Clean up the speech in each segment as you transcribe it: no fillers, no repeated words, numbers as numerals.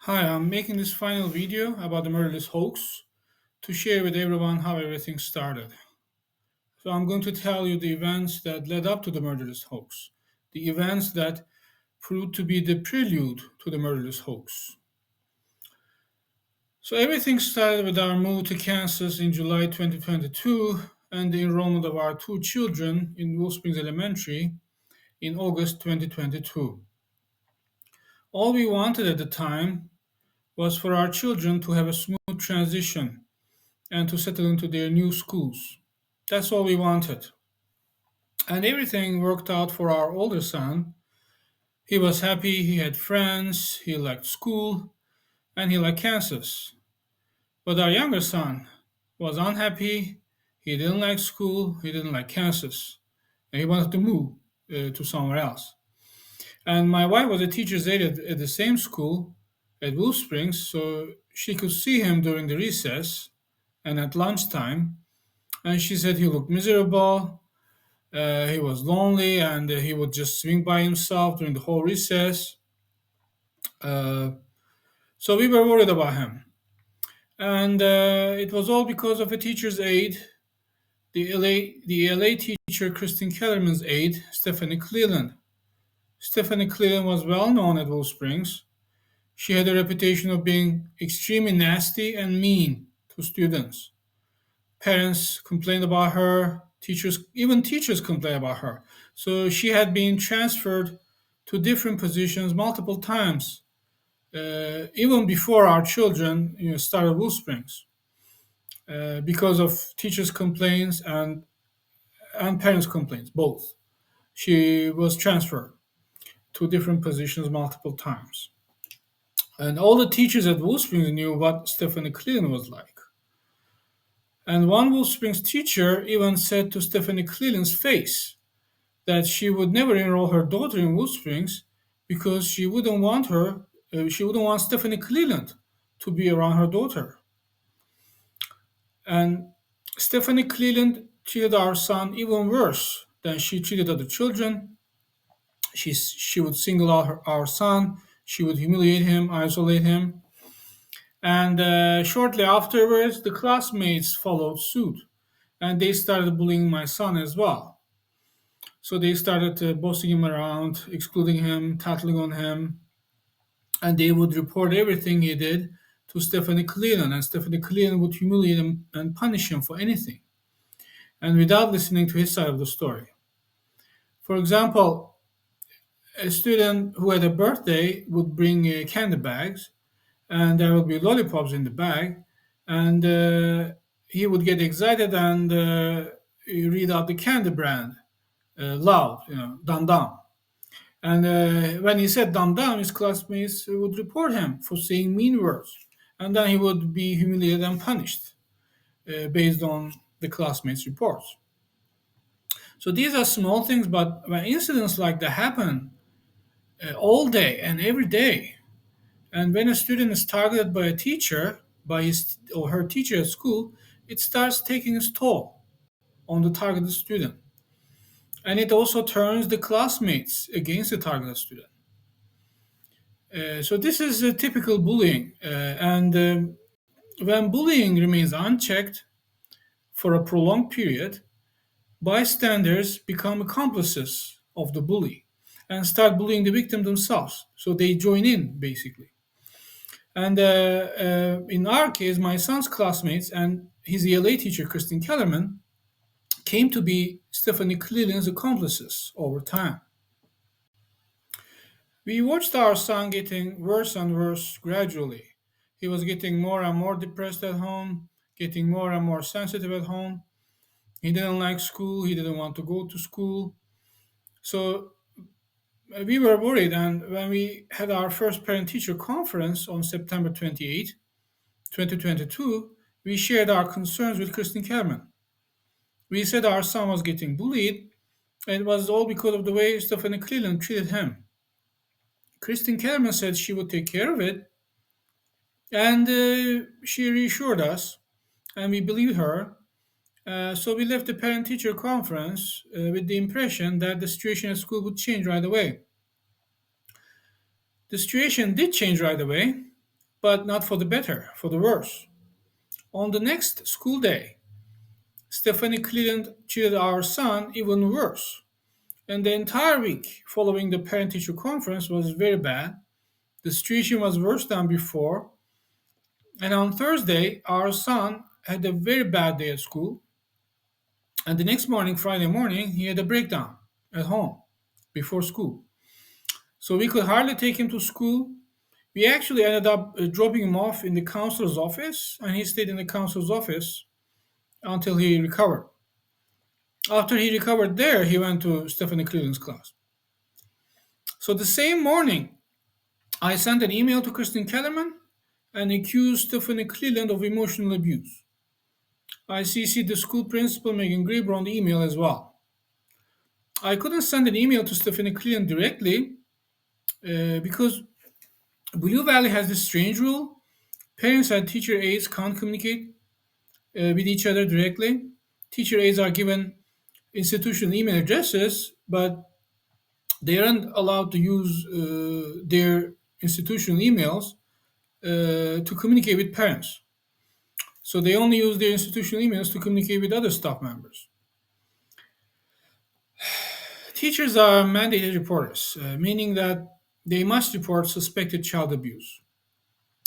Hi, I'm making this final video about the murderless hoax to share with everyone how everything started. So, I'm going to tell you the events that led up to the murderless hoax, the events that proved to be the prelude to the murderless hoax. So, everything started with our move to Kansas in July 2022 and the enrollment of our two children in Wolf Springs Elementary in August 2022. All we wanted at the time was for our children to have a smooth transition and to settle into their new schools. That's all we wanted. And everything worked out for our older son. He was happy, he had friends, he liked school, and he liked Kansas. But our younger son was unhappy, he didn't like school, he didn't like Kansas, and he wanted to move to somewhere else. And my wife was a teacher's aide at the same school at Wolf Springs, so she could see him during the recess and at lunchtime. And she said he looked miserable. He was lonely and he would just swing by himself during the whole recess. Uh, so we were worried about him. And it was all because of a teacher's aide, the LA teacher Kristin Kellerman's aide, Stephanie Cleland. Stephanie Cleland was well known at Wolf Springs. She had a reputation of being extremely nasty and mean to students. Parents complained about her, even teachers complained about her. So she had been transferred to different positions multiple times, even before our children started Wolf Springs, because of teachers' complaints and parents' complaints, both. She was transferred to different positions multiple times. And all the teachers at Wolf Springs knew what Stephanie Cleland was like. And one Wolf Springs teacher even said to Stephanie Cleland's face that she would never enroll her daughter in Wolf Springs because she wouldn't want Stephanie Cleland to be around her daughter. And Stephanie Cleland treated our son even worse than she treated other children. She would single out our son, she would humiliate him, isolate him. And shortly afterwards, the classmates followed suit and they started bullying my son as well. So they started bossing him around, excluding him, tattling on him, and they would report everything he did to Stephanie Cleland, and Stephanie Cleland would humiliate him and punish him for anything, and without listening to his side of the story. For example, a student who had a birthday would bring candy bags, and there would be lollipops in the bag, and he would get excited and read out the candy brand loud, dum dum. And when he said dum dum, his classmates would report him for saying mean words. And then he would be humiliated and punished based on the classmates' reports. So these are small things, but when incidents like that happen all day and every day, and when a student is targeted by a teacher, by his or her teacher at school, it starts taking its toll on the targeted student. And it also turns the classmates against the targeted student. So this is a typical bullying, and when bullying remains unchecked for a prolonged period, bystanders become accomplices of the bully and start bullying the victim themselves. So they join in basically. And in our case, my son's classmates and his ELA teacher, Kristin Kellerman, came to be Stephanie Cleland's accomplices over time. We watched our son getting worse and worse gradually. He was getting more and more depressed at home, getting more and more sensitive at home. He didn't like school, he didn't want to go to school. So we were worried, and when we had our first parent teacher conference on September 28, 2022, we shared our concerns with Kristin Kellerman. We said our son was getting bullied, and it was all because of the way Stephanie Cleland treated him. Kristin Kellerman said she would take care of it, and she reassured us, and we believed her. So we left the parent teacher conference with the impression that the situation at school would change right away. The situation did change right away, but not for the better, for the worse. On the next school day, Stephanie Cleland treated our son even worse. And the entire week following the parent teacher conference was very bad. The situation was worse than before. And on Thursday, our son had a very bad day at school. And the next morning, Friday morning, he had a breakdown at home before school. So we could hardly take him to school. We actually ended up dropping him off in the counselor's office, and he stayed in the counselor's office until he recovered. After he recovered there, he went to Stephanie Cleland's class. So the same morning, I sent an email to Kristin Kellerman and accused Stephanie Cleland of emotional abuse. I CC'd the school principal, Meaghan Graber, on the email as well. I couldn't send an email to Stephanie Cleland directly because Blue Valley has this strange rule. Parents and teacher aides can't communicate with each other directly. Teacher aides are given institutional email addresses, but they aren't allowed to use their institutional emails to communicate with parents. So they only use their institutional emails to communicate with other staff members. Teachers are mandated reporters, meaning that they must report suspected child abuse.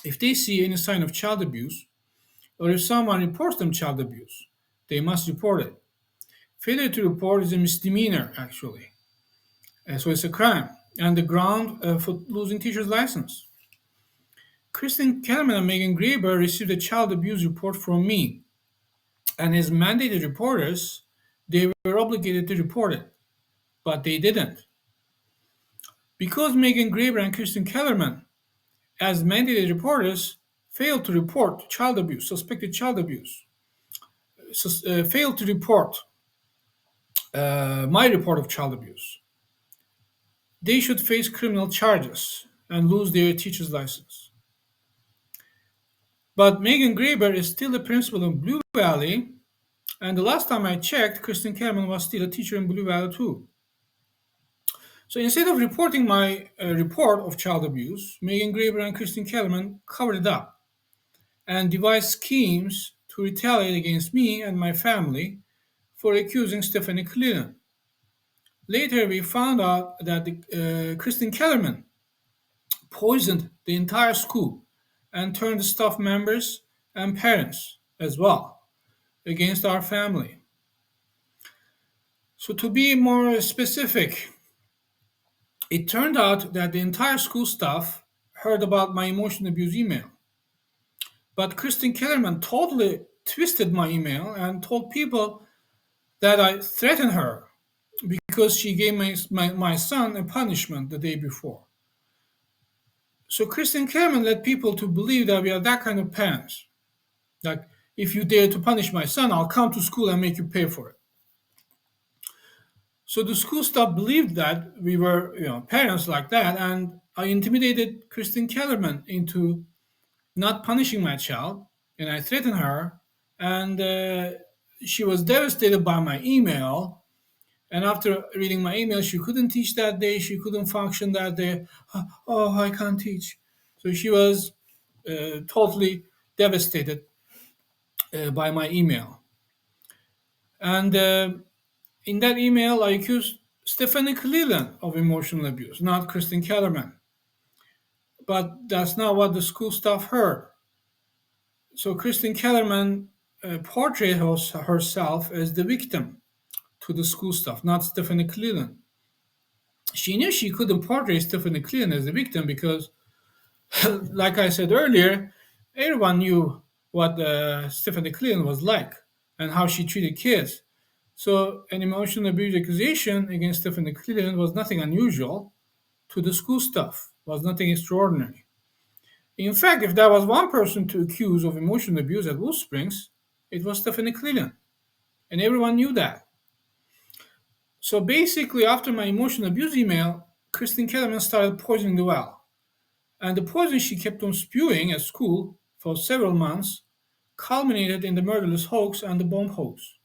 If they see any sign of child abuse, or if someone reports them child abuse, they must report it. Failure to report is a misdemeanor, actually. So it's a crime and the ground for losing teacher's license. Kristin Kellerman and Meaghan Graber received a child abuse report from me, and as mandated reporters, they were obligated to report it, but they didn't. Because Meaghan Graber and Kristin Kellerman, as mandated reporters, failed to report child abuse, suspected child abuse, failed to report my report of child abuse, they should face criminal charges and lose their teacher's license. But Meaghan Graber is still the principal in Blue Valley, and the last time I checked, Kristin Kellerman was still a teacher in Blue Valley too. So instead of reporting my report of child abuse, Meaghan Graber and Kristin Kellerman covered it up and devised schemes to retaliate against me and my family for accusing Stephanie Cleland. Later, we found out that Kristin Kellerman poisoned the entire school and turned the staff members and parents as well against our family. So, to be more specific, it turned out that the entire school staff heard about my emotional abuse email. But Kristin Kellerman totally twisted my email and told people that I threatened her because she gave my son a punishment the day before. So Kristin Kellerman led people to believe that we are that kind of parents. Like, if you dare to punish my son, I'll come to school and make you pay for it. So the school staff believed that we were, parents like that, and I intimidated Kristin Kellerman into not punishing my child, and I threatened her, and she was devastated by my email. And after reading my email, she couldn't teach that day. She couldn't function that day. Oh, I can't teach. So she was totally devastated by my email. And in that email, I accused Stephanie Cleland of emotional abuse, not Kristin Kellerman. But that's not what the school staff heard. So Kristin Kellerman portrayed herself as the victim to the school staff, not Stephanie Cleland. She knew she couldn't portray Stephanie Cleland as the victim because, like I said earlier, everyone knew what Stephanie Cleland was like and how she treated kids. So an emotional abuse accusation against Stephanie Cleland was nothing unusual to the school staff, was nothing extraordinary. In fact, if there was one person to accuse of emotional abuse at Wolf Springs, it was Stephanie Cleland, and everyone knew that. So basically, after my emotional abuse email, Kristin Kellerman started poisoning the well. And the poison she kept on spewing at school for several months culminated in the murderous hoax and the bomb hoax.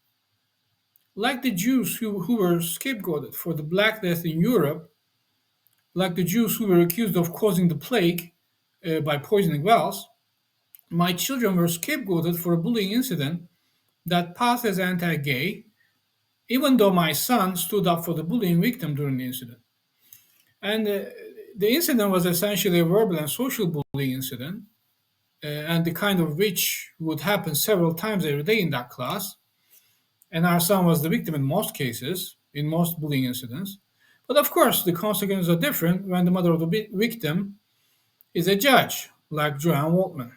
Like the Jews who were scapegoated for the Black Death in Europe, like the Jews who were accused of causing the plague by poisoning wells, my children were scapegoated for a bullying incident that passed as anti gay, even though my son stood up for the bullying victim during the incident. And the incident was essentially a verbal and social bullying incident, and the kind of which would happen several times every day in that class. And our son was the victim in most cases, in most bullying incidents. But of course, the consequences are different when the mother of the victim is a judge, like Joanne Waltman.